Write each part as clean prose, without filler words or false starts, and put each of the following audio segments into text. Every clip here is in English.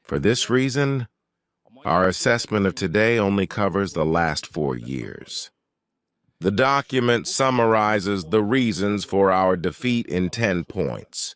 For this reason, our assessment of today only covers the last 4 years. The document summarizes the reasons for our defeat in 10 points.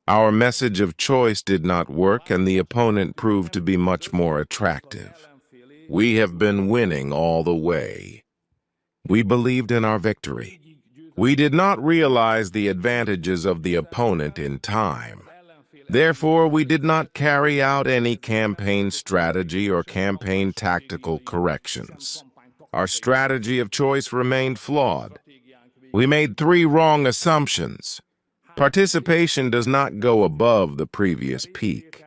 Our message of choice did not work, and the opponent proved to be much more attractive. We have been winning all the way. We believed in our victory. We did not realize the advantages of the opponent in time. Therefore, we did not carry out any campaign strategy or campaign tactical corrections. Our strategy of choice remained flawed. We made 3 wrong assumptions. Participation does not go above the previous peak.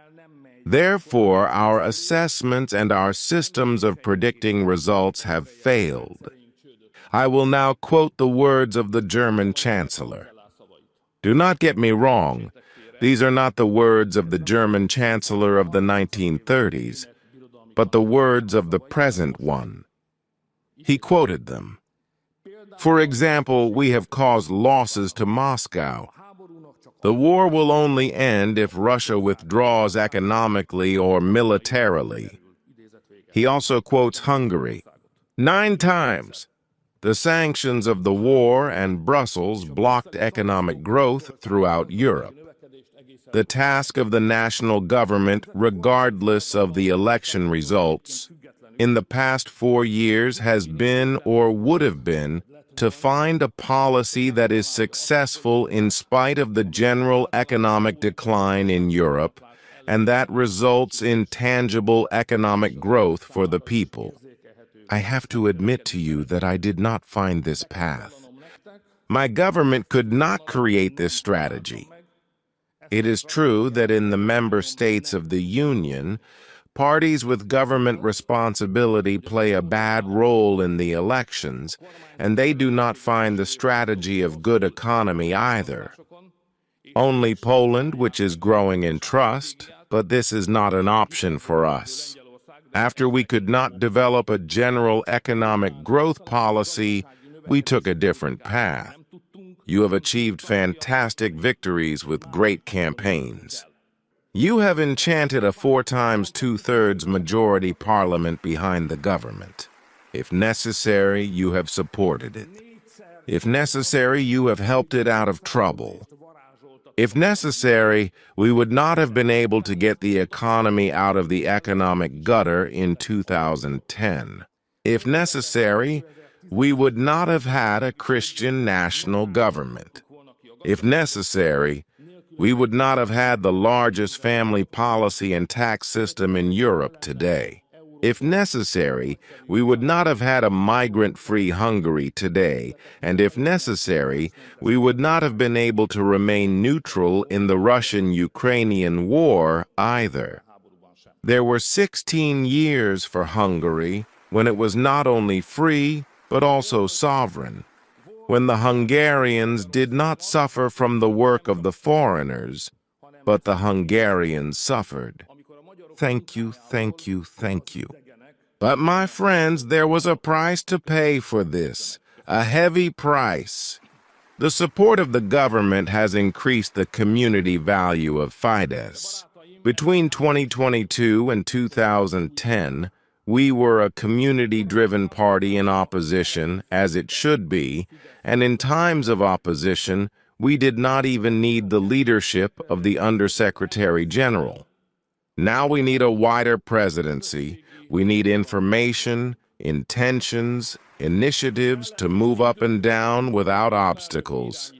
Therefore, our assessments and our systems of predicting results have failed. I will now quote the words of the German Chancellor. Do not get me wrong. These are not the words of the German Chancellor of the 1930s, but the words of the present one. He quoted them. For example, we have caused losses to Moscow. The war will only end if Russia withdraws economically or militarily. He also quotes Hungary. 9 times. The sanctions of the war and Brussels blocked economic growth throughout Europe. The task of the national government, regardless of the election results, in the past 4 years has been or would have been to find a policy that is successful in spite of the general economic decline in Europe and that results in tangible economic growth for the people. I have to admit to you that I did not find this path. My government could not create this strategy. It is true that in the member states of the Union, parties with government responsibility play a bad role in the elections, and they do not find the strategy of good economy either. Only Poland, which is growing in trust, but this is not an option for us. After we could not develop a general economic growth policy, we took a different path. You have achieved fantastic victories with great campaigns. You have enchanted a 4 times 2/3 majority parliament behind the government. If necessary, you have supported it. If necessary, you have helped it out of trouble. If necessary, we would not have been able to get the economy out of the economic gutter in 2010. If necessary, we would not have had a Christian national government. If necessary, we would not have had the largest family policy and tax system in Europe today. If necessary, we would not have had a migrant-free Hungary today, and if necessary, we would not have been able to remain neutral in the Russian-Ukrainian war either. There were 16 years for Hungary when it was not only free, but also sovereign, when the Hungarians did not suffer from the work of the foreigners, but the Hungarians suffered. Thank you, thank you, thank you. But my friends, there was a price to pay for this, a heavy price. The support of the government has increased the community value of Fidesz. Between 2022 and 2010, we were a community-driven party in opposition, as it should be, and in times of opposition, we did not even need the leadership of the Undersecretary General. Now we need a wider presidency. We need information, intentions, initiatives to move up and down without obstacles.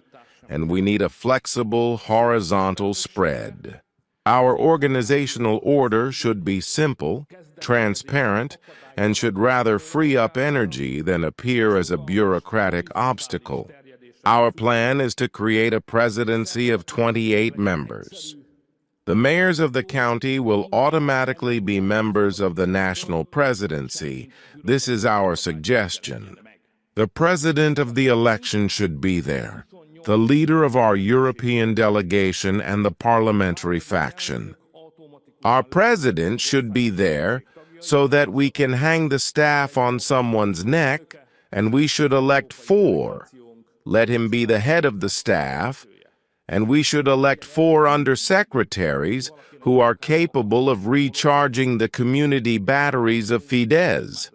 And we need a flexible, horizontal spread. Our organizational order should be simple, transparent, and should rather free up energy than appear as a bureaucratic obstacle. Our plan is to create a presidency of 28 members. The mayors of the county will automatically be members of the national presidency. This is our suggestion. The president of the election should be there, the leader of our European delegation and the parliamentary faction. Our president should be there so that we can hang the staff on someone's neck, and we should elect 4. Let him be the head of the staff, and we should elect 4 undersecretaries who are capable of recharging the community batteries of Fidesz.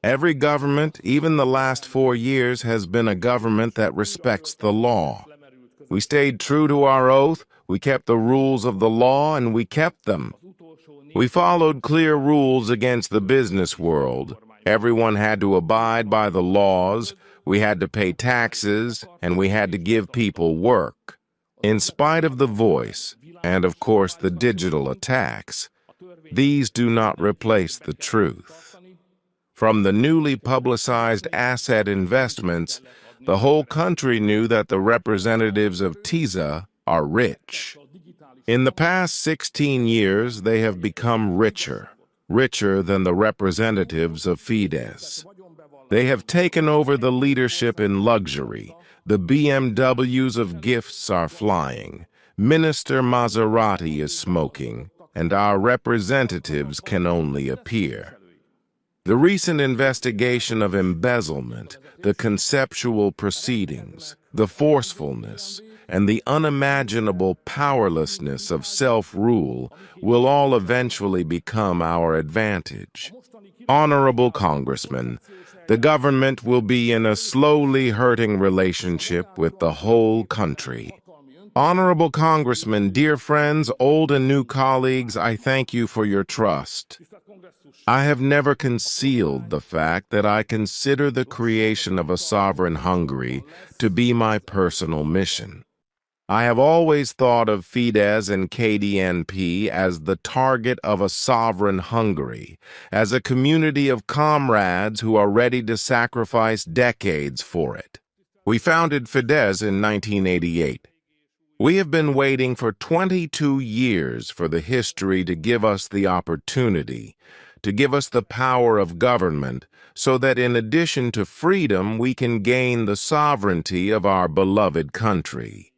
Every government, even the last 4 years, has been a government that respects the law. We stayed true to our oath, we kept the rules of the law, and we kept them. We followed clear rules against the business world. Everyone had to abide by the laws, we had to pay taxes, and we had to give people work. In spite of the voice, and of course the digital attacks, these do not replace the truth. From the newly publicized asset investments, the whole country knew that the representatives of Tisza are rich. In the past 16 years, they have become richer than the representatives of Fidesz. They have taken over the leadership in luxury. The BMWs of gifts are flying. Minister Maserati is smoking, and our representatives can only appear. The recent investigation of embezzlement, the conceptual proceedings, the forcefulness, and the unimaginable powerlessness of self-rule will all eventually become our advantage. Honorable Congressman, the government will be in a slowly hurting relationship with the whole country. Honorable Congressman, dear friends, old and new colleagues, I thank you for your trust. I have never concealed the fact that I consider the creation of a sovereign Hungary to be my personal mission. I have always thought of Fidesz and KDNP as the target of a sovereign Hungary, as a community of comrades who are ready to sacrifice decades for it. We founded Fidesz in 1988. We have been waiting for 22 years for the history to give us the opportunity, to give us the power of government, so that in addition to freedom, we can gain the sovereignty of our beloved country.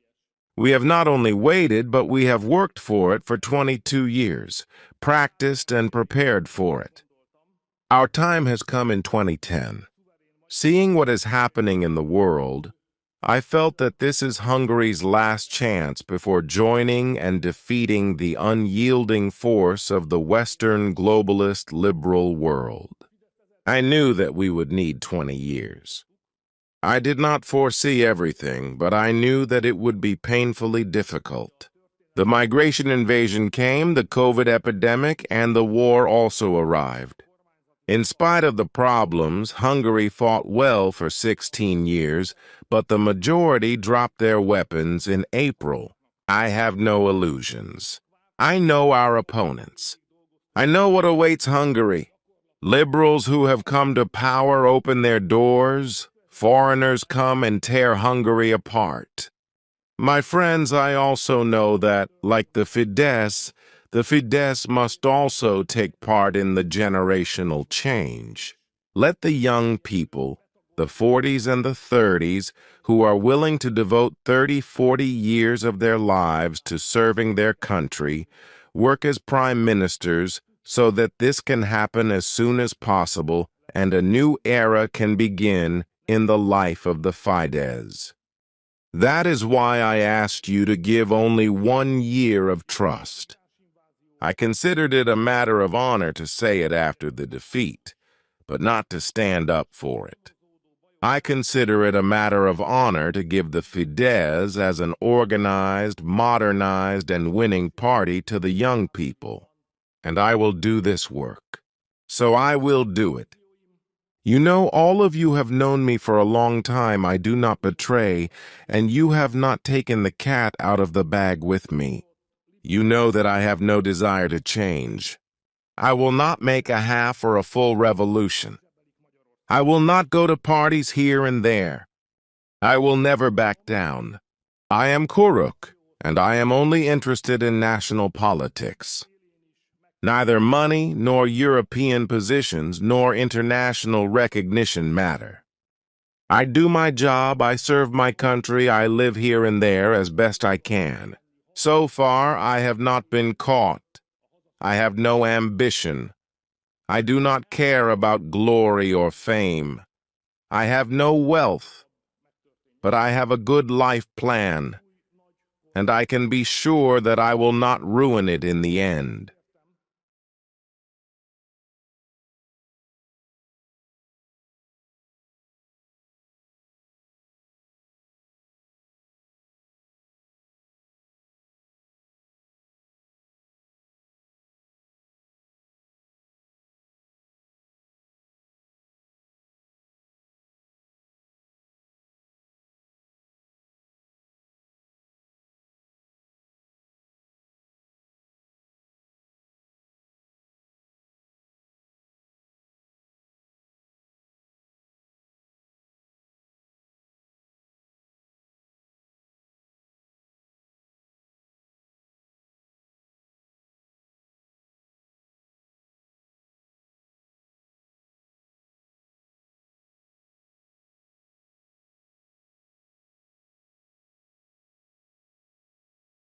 We have not only waited, but we have worked for it for 22 years, practiced and prepared for it. Our time has come in 2010. Seeing what is happening in the world, I felt that this is Hungary's last chance before joining and defeating the unyielding force of the Western globalist liberal world. I knew that we would need 20 years. I did not foresee everything, but I knew that it would be painfully difficult. The migration invasion came, the COVID epidemic, and the war also arrived. In spite of the problems, Hungary fought well for 16 years, but the majority dropped their weapons in April. I have no illusions. I know our opponents. I know what awaits Hungary. Liberals who have come to power open their doors. Foreigners come and tear Hungary apart. My friends, I also know that, like the Fidesz must also take part in the generational change. Let the young people, the 40s and the 30s, who are willing to devote 30, 40 years of their lives to serving their country, work as prime ministers so that this can happen as soon as possible and a new era can begin in the life of the Fidesz. That is why I asked you to give only 1 year of trust. I considered it a matter of honor to say it after the defeat, but not to stand up for it. I consider it a matter of honor to give the Fidesz as an organized, modernized, and winning party to the young people. And I will do this work. So I will do it. You know, all of you have known me for a long time. I do not betray, and you have not taken the cat out of the bag with me. You know that I have no desire to change. I will not make a half or a full revolution. I will not go to parties here and there. I will never back down. I am Kuruk, and I am only interested in national politics. Neither money, nor European positions, nor international recognition matter. I do my job, I serve my country, I live here and there as best I can. So far, I have not been caught. I have no ambition. I do not care about glory or fame. I have no wealth, but I have a good life plan. and I can be sure that I will not ruin it in the end.